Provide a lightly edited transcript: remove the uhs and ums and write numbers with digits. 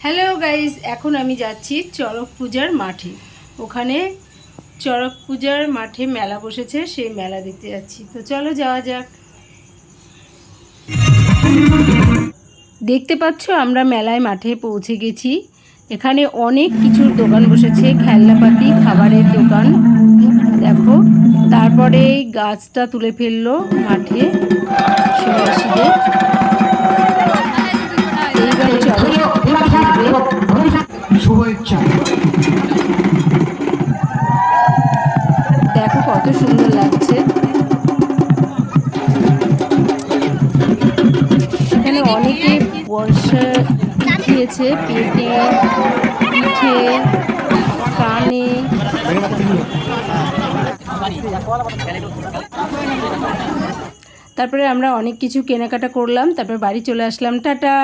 Hello guys, এখন আমি যাচ্ছি চড়ক পূজার মাঠে। ওখানে চড়ক পূজার মাঠে মেলা বসেছে, সেই মেলা দেখতে যাচ্ছি। তো চলো যাওয়া যাক। দেখতে পাচ্ছ আমরা মেলায় মাঠে পৌঁছে গেছি। এখানে অনেক কিছুর দোকান বসেছে, খেলনাপাতি, খাবারের দোকান। দেখো, তারপরে গাছটা তুলে ফেললো মাঠে সন্ন্যাসীদের। এইবার চলো শুভেচ্ছা। দেখো কত সুন্দর লাগছে। এখানে অনেকে পয়সা উঠিয়েছে পেটে, পিঠে, কানে। তারপরে আমরা অনেক কিছু কেনাকাটা করলাম, তারপরে বাড়ি চলে আসলাম। টাটা।